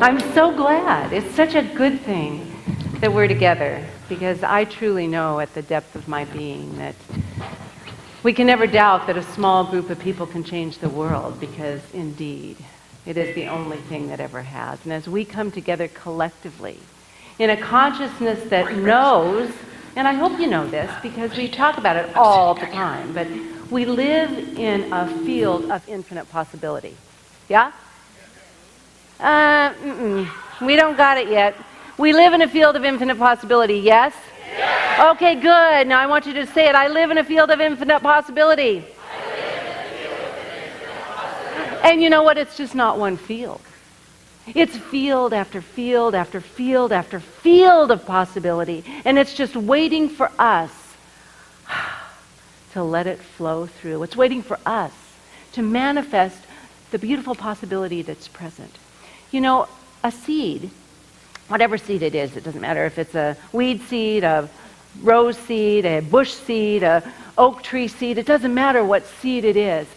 I'm so glad. It's such a good thing that we're together, because I truly know at the depth of my being that we can never doubt that a small group of people can change the world, because indeed it is the only thing that ever has. And as we come together collectively in a consciousness that knows, and I hope you know this because we talk about it all the time, but we live in a field of infinite possibility. Yeah? We don't got it yet. We live in a field of infinite possibility, yes? Yes. Okay, good. Now I want you to say it. I live in a field of infinite possibility. And you know what? It's just not one field. It's field after field after field after field of possibility. And it's just waiting for us to let it flow through. It's waiting for us to manifest the beautiful possibility that's present. You know, a seed, whatever seed it is, it doesn't matter if it's a weed seed, a rose seed, a bush seed, a oak tree seed, it doesn't matter what seed it is.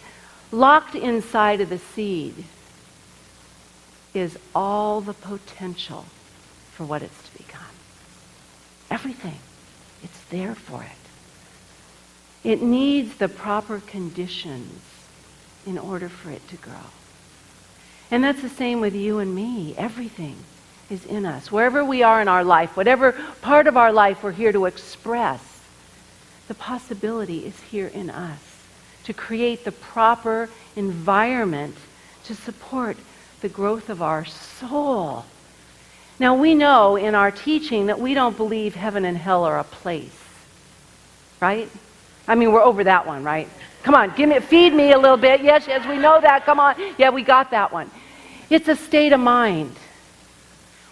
Locked inside of the seed is all the potential for what it's to become. Everything. It's there for it. It needs the proper conditions in order for it to grow. And that's the same with you and me. Everything is in us. Wherever we are in our life, whatever part of our life we're here to express, the possibility is here in us to create the proper environment to support the growth of our soul. Now we know in our teaching that we don't believe heaven and hell are a place, right? I mean, we're over that one, right? Come on, feed me a little bit. Yes, we know that. Come on. Yeah, we got that one. It's a state of mind.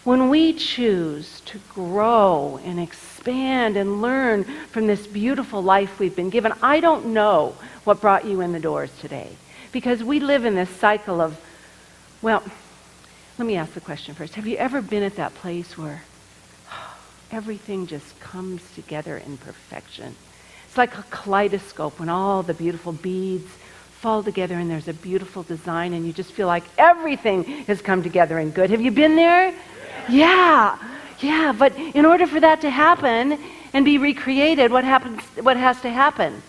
When we choose to grow and expand and learn from this beautiful life we've been given, I don't know what brought you in the doors today, because we live in this cycle of, well, let me ask the question first. Have you ever been at that place where everything just comes together in perfection? It's like a kaleidoscope when all the beautiful beads fall together and there's a beautiful design and you just feel like everything has come together in good. Have you been there? Yeah, but in order for that to happen and be recreated, what has to happen?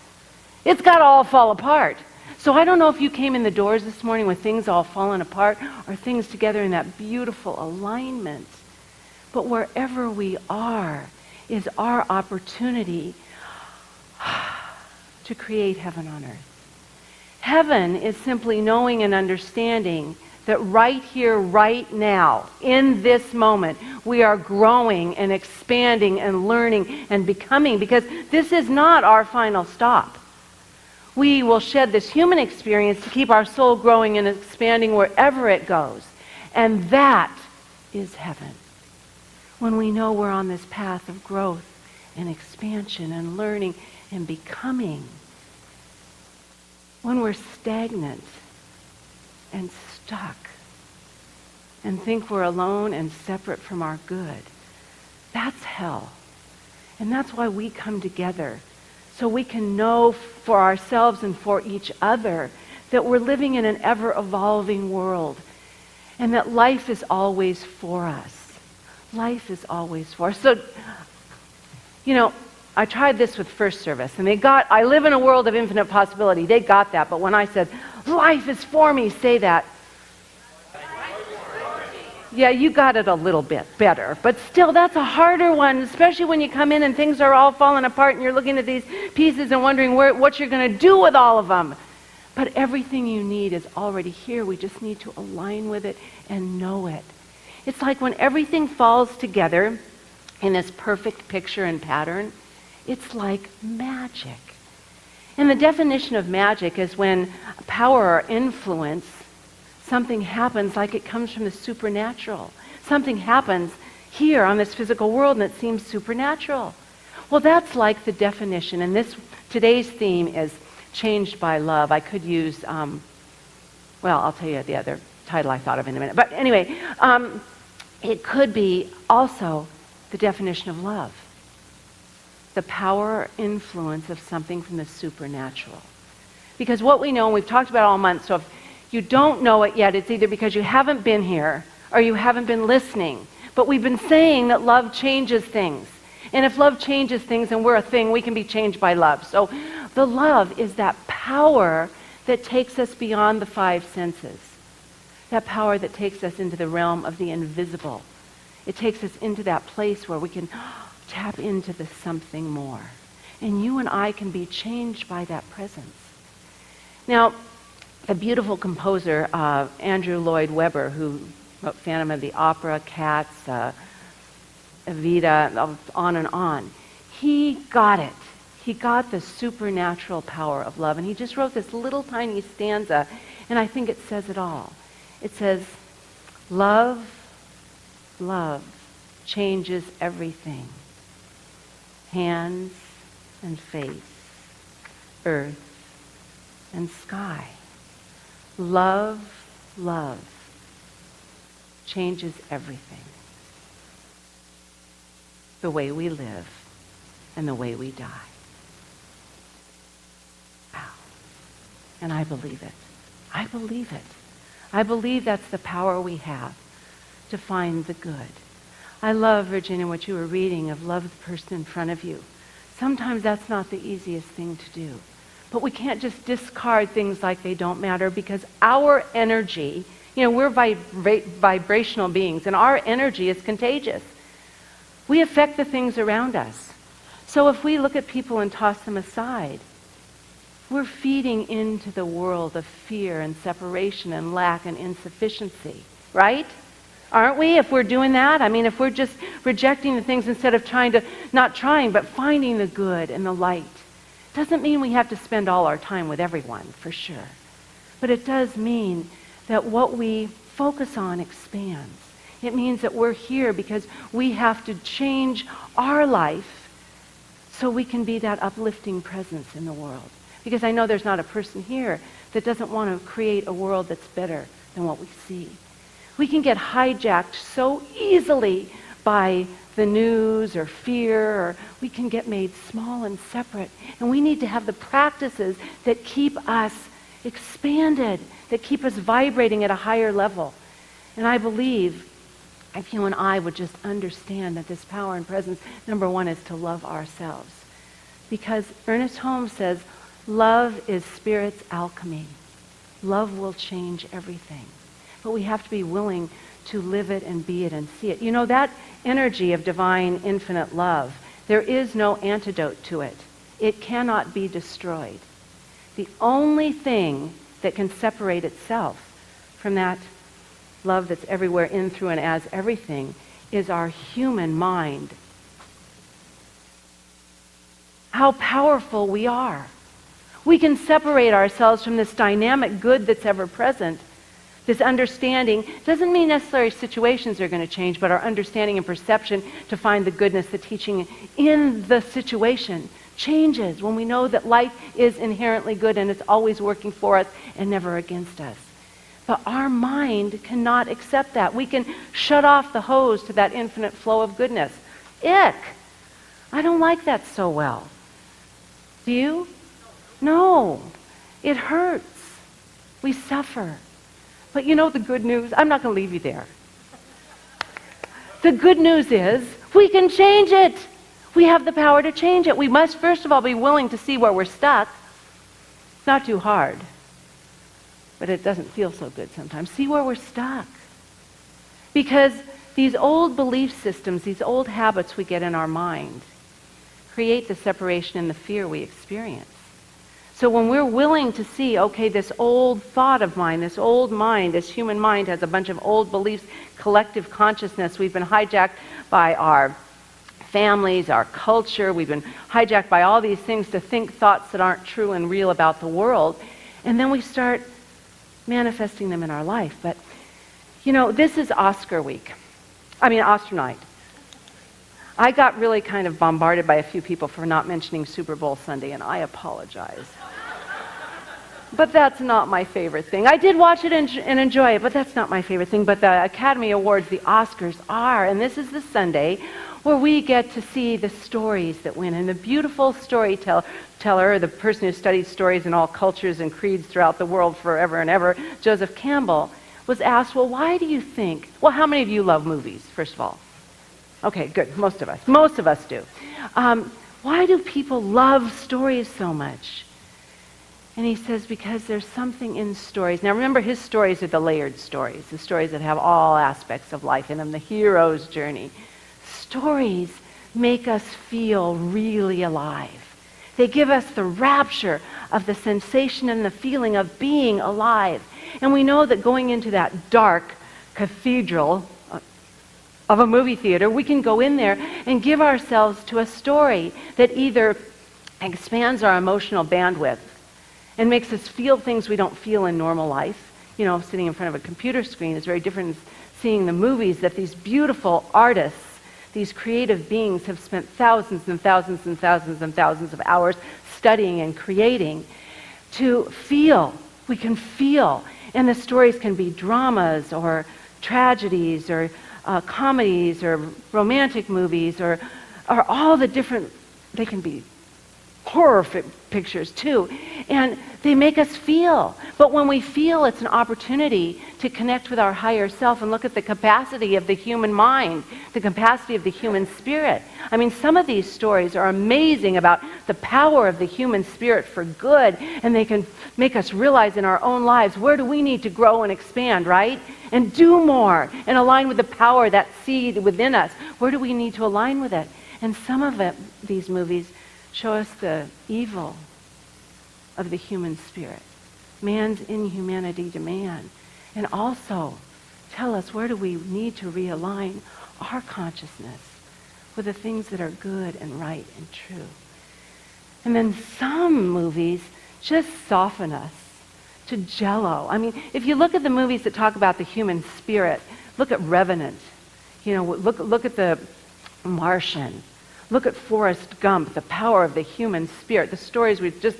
It's got to all fall apart. So I don't know if you came in the doors this morning with things all falling apart or things together in that beautiful alignment. But wherever we are is our opportunity to create heaven on earth. Heaven is simply knowing and understanding that right here, right now, in this moment, we are growing and expanding and learning and becoming, because this is not our final stop. We will shed this human experience to keep our soul growing and expanding wherever it goes. And that is heaven. When we know we're on this path of growth and expansion and learning and becoming. When we're stagnant and stuck and think we're alone and separate from our good, that's hell. And that's why we come together, so we can know for ourselves and for each other that we're living in an ever-evolving world and that life is always for us. Life is always for us. So, you know, I tried this with first service, and I live in a world of infinite possibility. They got that, but when I said, life is for me, say that. Yeah, you got it a little bit better, but still, that's a harder one, especially when you come in and things are all falling apart and you're looking at these pieces and wondering what you're going to do with all of them. But everything you need is already here. We just need to align with it and know it. It's like when everything falls together in this perfect picture and pattern, it's like magic. And the definition of magic is when power or influence, something happens like it comes from the supernatural. Something happens here on this physical world and it seems supernatural. Well, that's like the definition. And today's theme is changed by love. I could use, well, I'll tell you the other title I thought of in a minute. But anyway, it could be also the definition of love. The power or influence of something from the supernatural. Because what we know, and we've talked about all month, so if you don't know it yet, it's either because you haven't been here or you haven't been listening. But we've been saying that love changes things. And if love changes things and we're a thing, we can be changed by love. So the love is that power that takes us beyond the five senses. That power that takes us into the realm of the invisible. It takes us into that place where we can tap into the something more. And you and I can be changed by that presence. Now, the beautiful composer, Andrew Lloyd Webber, who wrote Phantom of the Opera, Cats, Evita, on and on, he got it. He got the supernatural power of love. And he just wrote this little tiny stanza, and I think it says it all. It says, love, love changes everything. Hands and face, earth and sky. Love, love changes everything. The way we live and the way we die. Wow. And I believe it. I believe it. I believe that's the power we have to find the good. I love, Virginia, what you were reading of love the person in front of you. Sometimes that's not the easiest thing to do. But we can't just discard things like they don't matter, because our energy, we're vibrational beings, and our energy is contagious. We affect the things around us. So if we look at people and toss them aside, we're feeding into the world of fear and separation and lack and insufficiency, right? Aren't we? If we're doing that, if we're just rejecting the things instead of not trying, but finding the good and the light. Doesn't mean we have to spend all our time with everyone, for sure. But it does mean that what we focus on expands. It means that we're here because we have to change our life so we can be that uplifting presence in the world. Because I know there's not a person here that doesn't want to create a world that's better than what we see. We can get hijacked so easily by the news or fear, or we can get made small and separate. And we need to have the practices that keep us expanded, that keep us vibrating at a higher level. And I believe if you and I would just understand that this power and presence, number one, is to love ourselves. Because Ernest Holmes says, love is spirit's alchemy. Love will change everything. But we have to be willing to live it and be it and see it. That energy of divine infinite love, there is no antidote to it. It cannot be destroyed. The only thing that can separate itself from that love that's everywhere, in, through, and as everything, is our human mind. How powerful we are. We can separate ourselves from this dynamic good that's ever present. This understanding doesn't mean necessarily situations are going to change, but our understanding and perception to find the goodness, the teaching in the situation changes when we know that life is inherently good and it's always working for us and never against us. But our mind cannot accept that. We can shut off the hose to that infinite flow of goodness. Ick! I don't like that so well. Do you? No. It hurts. We suffer. But the good news, I'm not going to leave you there. The good news is we can change it. We have the power to change it. We must, first of all, be willing to see where we're stuck. It's not too hard, but it doesn't feel so good sometimes. See where we're stuck. Because these old belief systems, these old habits we get in our mind, create the separation and the fear we experience. So when we're willing to see, okay, this old thought of mine, this old mind, this human mind has a bunch of old beliefs, collective consciousness. We've been hijacked by our families, our culture. We've been hijacked by all these things to think thoughts that aren't true and real about the world. And then we start manifesting them in our life. But, this is Oscar night. I got really kind of bombarded by a few people for not mentioning Super Bowl Sunday, and I apologize. But that's not my favorite thing. I did watch it and enjoy it, but that's not my favorite thing. But the Academy Awards, the Oscars, are, and this is the Sunday where we get to see the stories that win. And the beautiful storyteller, the person who studies stories in all cultures and creeds throughout the world forever and ever, Joseph Campbell, was asked, well, why do you think, well, how many of you love movies, first of all? Okay, good, most of us. Most of us do. Why do people love stories so much? And he says, because there's something in stories. Now remember, his stories are the layered stories, the stories that have all aspects of life in them, the hero's journey. Stories make us feel really alive. They give us the rapture of the sensation and the feeling of being alive. And we know that going into that dark cathedral of a movie theater, we can go in there and give ourselves to a story that either expands our emotional bandwidth and makes us feel things we don't feel in normal life. You know, sitting in front of a computer screen is very different than seeing the movies that these beautiful artists, these creative beings have spent thousands and thousands and thousands and thousands of hours studying and creating. To feel, we can feel. And the stories can be dramas or tragedies or comedies or romantic movies or all the different, they can be horror pictures too. And they make us feel. But when we feel, it's an opportunity to connect with our higher self and look at the capacity of the human mind, the capacity of the human spirit. I mean, some of these stories are amazing about the power of the human spirit for good, and they can make us realize in our own lives, where do we need to grow and expand, right? And do more and align with the power, that seed within us. Where do we need to align with it? And some of these movies show us the evil of the human spirit, man's inhumanity to man, and also tell us where do we need to realign our consciousness with the things that are good and right and true. And then some movies just soften us to jello. I mean, if you look at the movies that talk about the human spirit, look at Revenant, look at The Martian, look at Forrest Gump, the power of the human spirit, the stories which just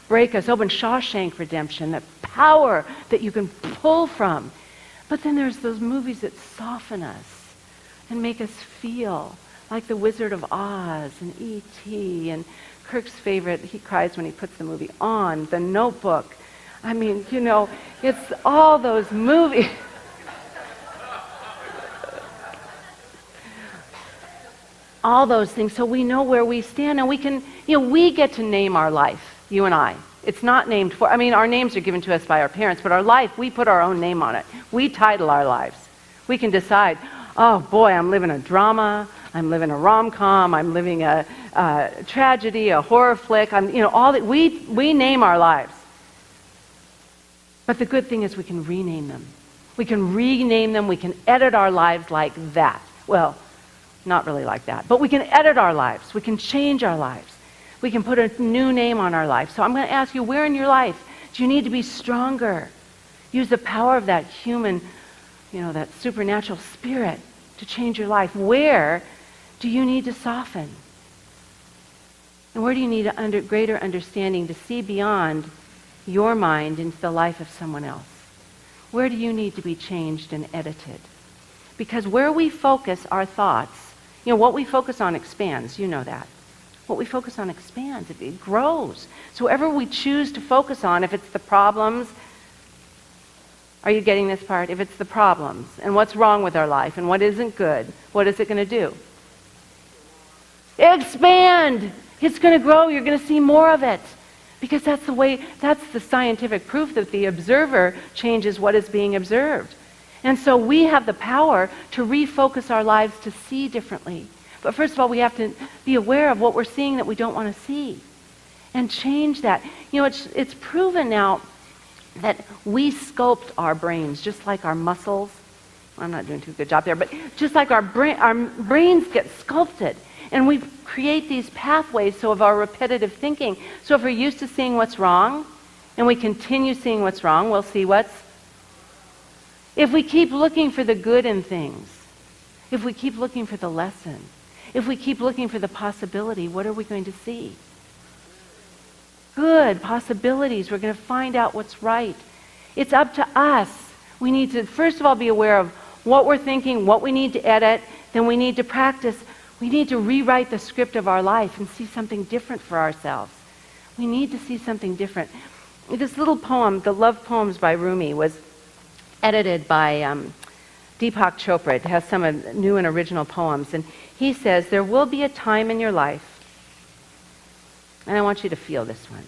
break us open, Shawshank Redemption, the power that you can pull from. But then there's those movies that soften us and make us feel like The Wizard of Oz and E.T. and Kirk's favorite, he cries when he puts the movie on, The Notebook. I mean, it's all those movies. All those things, so we know where we stand, and we can, we get to name our life, you and I. It's not named for, our names are given to us by our parents, but our life, we put our own name on it. We title our lives. We can decide, oh boy, I'm living a drama, I'm living a rom-com, I'm living a tragedy, a horror flick, all that, we name our lives. But the good thing is we can rename them. We can rename them, we can edit our lives like that. Well, not really like that, but we can edit our lives. We can change our lives. We can put a new name on our life. So I'm going to ask you, where in your life do you need to be stronger? Use the power of that human, that supernatural spirit to change your life. Where do you need to soften? And where do you need a greater understanding to see beyond your mind into the life of someone else? Where do you need to be changed and edited? Because where we focus our thoughts, what we focus on expands, you know that. What we focus on expands, it grows. So whatever we choose to focus on, if it's the problems, are you getting this part? If it's the problems, and what's wrong with our life, and what isn't good, what is it going to do? Expand! It's going to grow, you're going to see more of it. Because that's the scientific proof that the observer changes what is being observed. And so we have the power to refocus our lives to see differently. But first of all, we have to be aware of what we're seeing that we don't want to see and change that. It's proven now that we sculpt our brains just like our muscles. I'm not doing too good job there, but just like our brains get sculpted. And we create these pathways of our repetitive thinking. So if we're used to seeing what's wrong and we continue seeing what's wrong, we'll see if we keep looking for the good in things, if we keep looking for the lesson, if we keep looking for the possibility, what are we going to see? Good possibilities. We're going to find out what's right. It's up to us. We need to, first of all, be aware of what we're thinking, what we need to edit, then we need to practice. We need to rewrite the script of our life and see something different for ourselves. We need to see something different. This little poem, The Love Poems by Rumi, was edited by Deepak Chopra. It has some new and original poems. And he says, there will be a time in your life, and I want you to feel this one,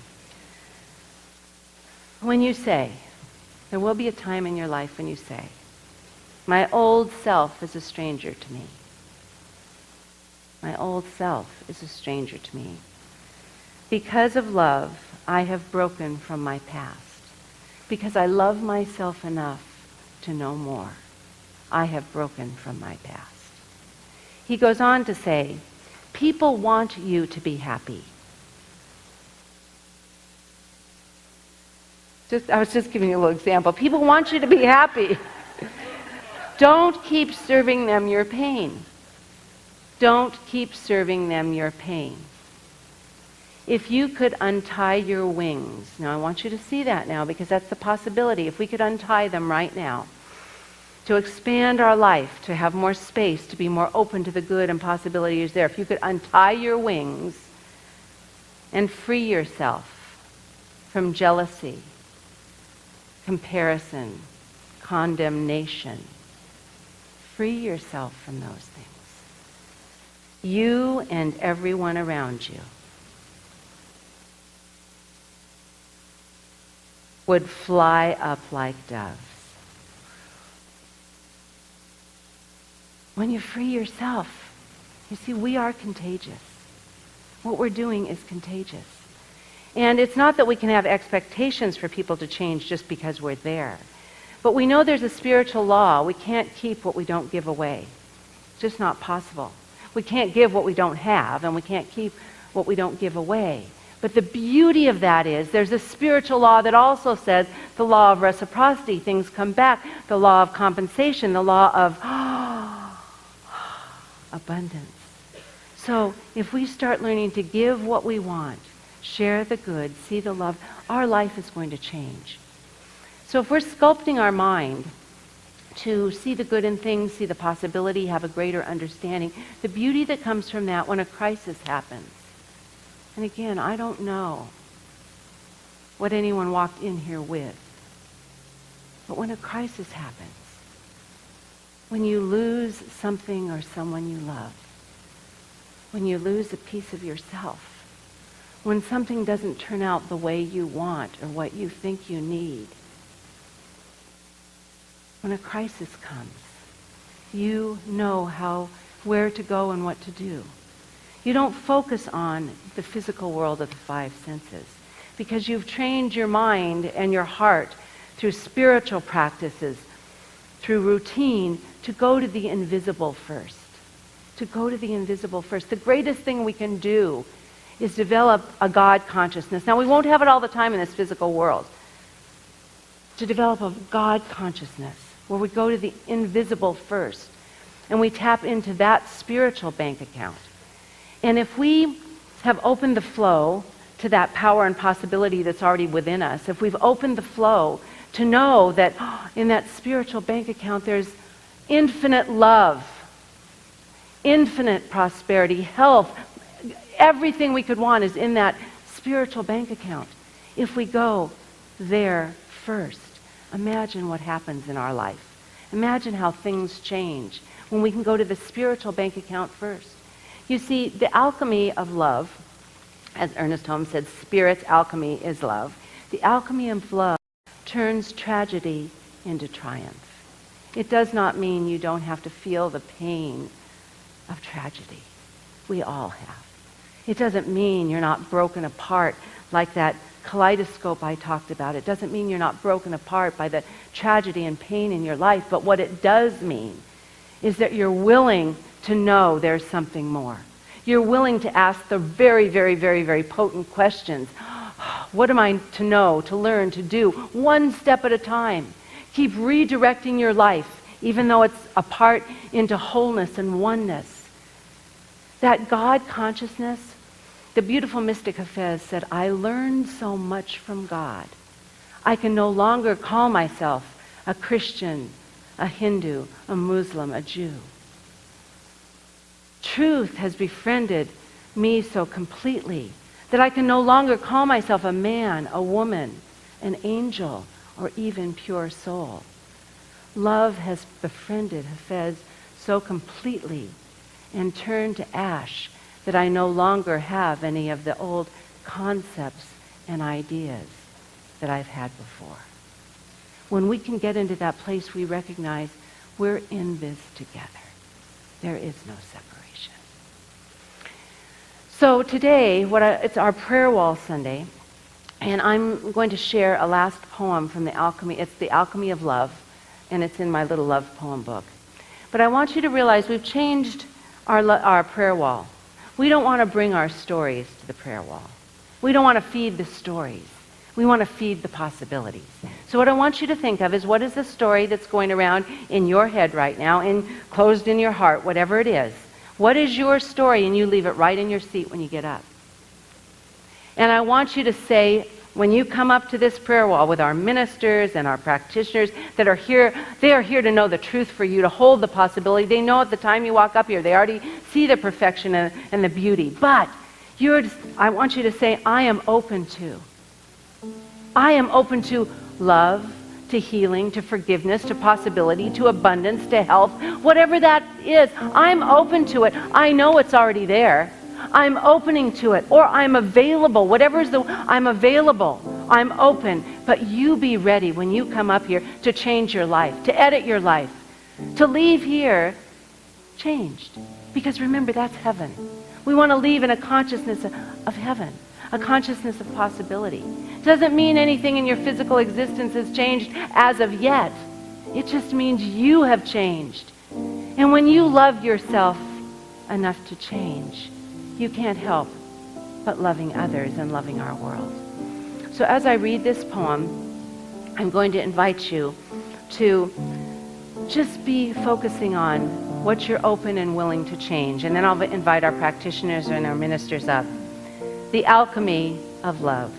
when you say, there will be a time in your life when you say, my old self is a stranger to me. My old self is a stranger to me. Because of love, I have broken from my past. Because I love myself enough to know more, I have broken from my past. He goes on to say, people want you to be happy. I was just giving you a little example. People want you to be happy. Don't keep serving them your pain. Don't keep serving them your pain. If you could untie your wings, now I want you to see that now because that's the possibility. If we could untie them right now, to expand our life, to have more space, to be more open to the good and possibilities there, if you could untie your wings and free yourself from jealousy, comparison, condemnation, free yourself from those things. You and everyone around you would fly up like doves. When you free yourself, you see, we are contagious. What we're doing is contagious. And it's not that we can have expectations for people to change just because we're there. But we know there's a spiritual law. We can't keep what we don't give away. It's just not possible. We can't give what we don't have, and we can't keep what we don't give away. But the beauty of that is there's a spiritual law that also says the law of reciprocity, things come back, the law of compensation, the law of abundance. So if we start learning to give what we want, share the good, see the love, our life is going to change. So if we're sculpting our mind to see the good in things, see the possibility, have a greater understanding, the beauty that comes from that when a crisis happens. And again, I don't know what anyone walked in here with, but when a crisis happens, when you lose something or someone you love, when you lose a piece of yourself, when something doesn't turn out the way you want or what you think you need, when a crisis comes, you know where to go and what to do. You don't focus on the physical world of the five senses because you've trained your mind and your heart through spiritual practices, through routine, to go to the invisible first. To go to the invisible first. The greatest thing we can do is develop a God consciousness. Now, we won't have it all the time in this physical world. To develop a God consciousness where we go to the invisible first and we tap into that spiritual bank account. And if we have opened the flow to that power and possibility that's already within us, if we've opened the flow to know that in that spiritual bank account there's infinite love, infinite prosperity, health, everything we could want is in that spiritual bank account. If we go there first, imagine what happens in our life. Imagine how things change when we can go to the spiritual bank account first. You see, the alchemy of love, as Ernest Holmes said, spirit's alchemy is love. The alchemy of love turns tragedy into triumph. It does not mean you don't have to feel the pain of tragedy. We all have. It doesn't mean you're not broken apart like that kaleidoscope I talked about. It doesn't mean you're not broken apart by the tragedy and pain in your life. But what it does mean is that you're willing to know there's something more. You're willing to ask the very, very, very, very potent questions. What am I to know, to learn, to do? One step at a time. Keep redirecting your life, even though it's apart, into wholeness and oneness. That God consciousness, the beautiful mystic Hafez said, I learned so much from God. I can no longer call myself a Christian, a Hindu, a Muslim, a Jew. Truth has befriended me so completely that I can no longer call myself a man, a woman, an angel, or even pure soul. Love has befriended Hafez so completely and turned to ash that I no longer have any of the old concepts and ideas that I've had before. When we can get into that place, we recognize we're in this together. There is no separation. So today, it's our prayer wall Sunday, and I'm going to share a last poem from the Alchemy. It's the Alchemy of Love, and it's in my little love poem book. But I want you to realize we've changed our prayer wall. We don't want to bring our stories to the prayer wall. We don't want to feed the stories. We want to feed the possibilities. So what I want you to think of is, what is the story that's going around in your head right now, closed in your heart, whatever it is. What is your story? And you leave it right in your seat when you get up. And I want you to say, when you come up to this prayer wall with our ministers and our practitioners that are here, they are here to know the truth for you, to hold the possibility. They know at the time you walk up here, they already see the perfection and the beauty. But I want you to say, I am open to. I am open to love, to healing, to forgiveness, to possibility, to abundance, to health, whatever that is. I'm open to it. I know it's already there. I'm opening to it, or I'm available. I'm available. I'm open. But you be ready when you come up here to change your life, to edit your life, to leave here changed. Because remember, that's heaven. We want to leave in a consciousness of heaven, a consciousness of possibility. It doesn't mean anything in your physical existence has changed as of yet. It just means you have changed. And when you love yourself enough to change, you can't help but loving others and loving our world. So as I read this poem, I'm going to invite you to just be focusing on what you're open and willing to change. And then I'll invite our practitioners and our ministers up. The Alchemy of Love.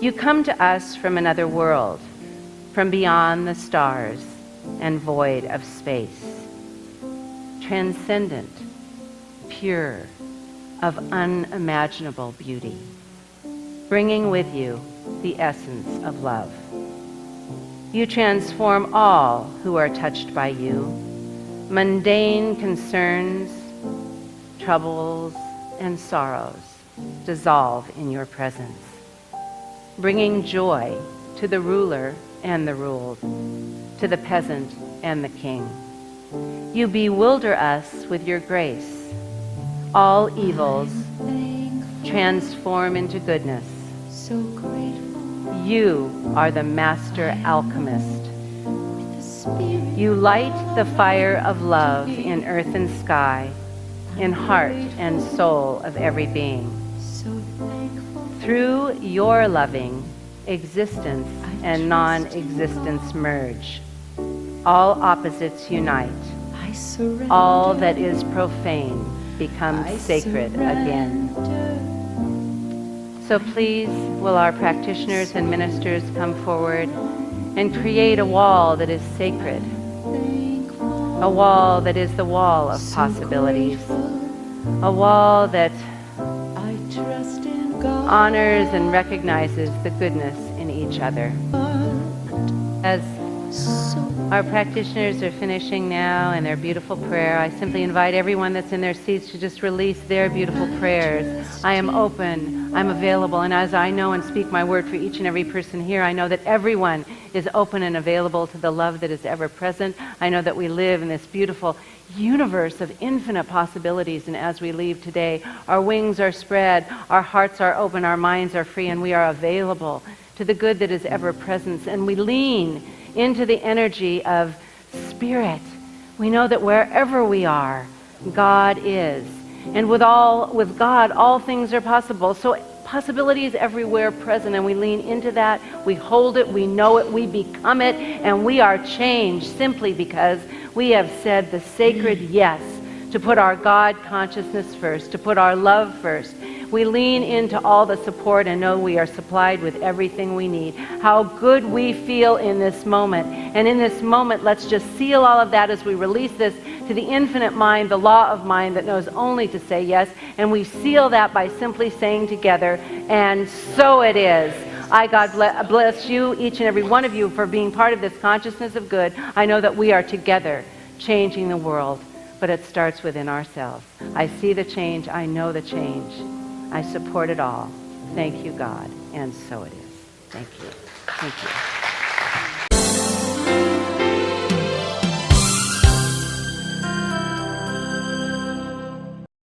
You come to us from another world, from beyond the stars and void of space. Transcendent, pure, of unimaginable beauty, bringing with you the essence of love. You transform all who are touched by you. Mundane concerns, troubles, and sorrows dissolve in your presence, bringing joy to the ruler and the ruled, to the peasant and the king. You bewilder us with your grace. All evils transform into goodness. So grateful. You are the master alchemist. With the spirit You light the fire of love in earth and sky, in heart and soul of every being. so thankful. Through your loving, existence and non-existence merge. All opposites unite. I surrender. All that is profane becomes I sacred again. surrender. So please, will our practitioners and ministers come forward and create a wall that is sacred, Thankful. a wall that is the wall of So possibilities, grateful. a wall that I trust in God. honors and recognizes the goodness in each other. As So our practitioners are finishing now in their beautiful prayer, I simply invite everyone that's in their seats to just release their beautiful prayers. I am open, I'm available, and as I know and speak my word for each and every person here, I know that everyone is open and available to the love that is ever present. I know that we live in this beautiful universe of infinite possibilities, and as we leave today, our wings are spread, our hearts are open, our minds are free, and we are available to the good that is ever present, and we lean into the energy of spirit. We know that wherever we are, God is. And with God, all things are possible. So possibility is everywhere present, and we lean into that, we hold it, we know it, we become it, and we are changed simply because we have said the sacred yes to put our God consciousness first, to put our love first. We lean into all the support and know we are supplied with everything we need. How good we feel in this moment. And in this moment, let's just seal all of that as we release this to the infinite mind, the law of mind that knows only to say yes. And we seal that by simply saying together, and so it is. I, God, bless you, each and every one of you, for being part of this consciousness of good. I know that we are together changing the world, but it starts within ourselves. I see the change. I know the change. I support it all. Thank you, God. And so it is. Thank you. Thank you.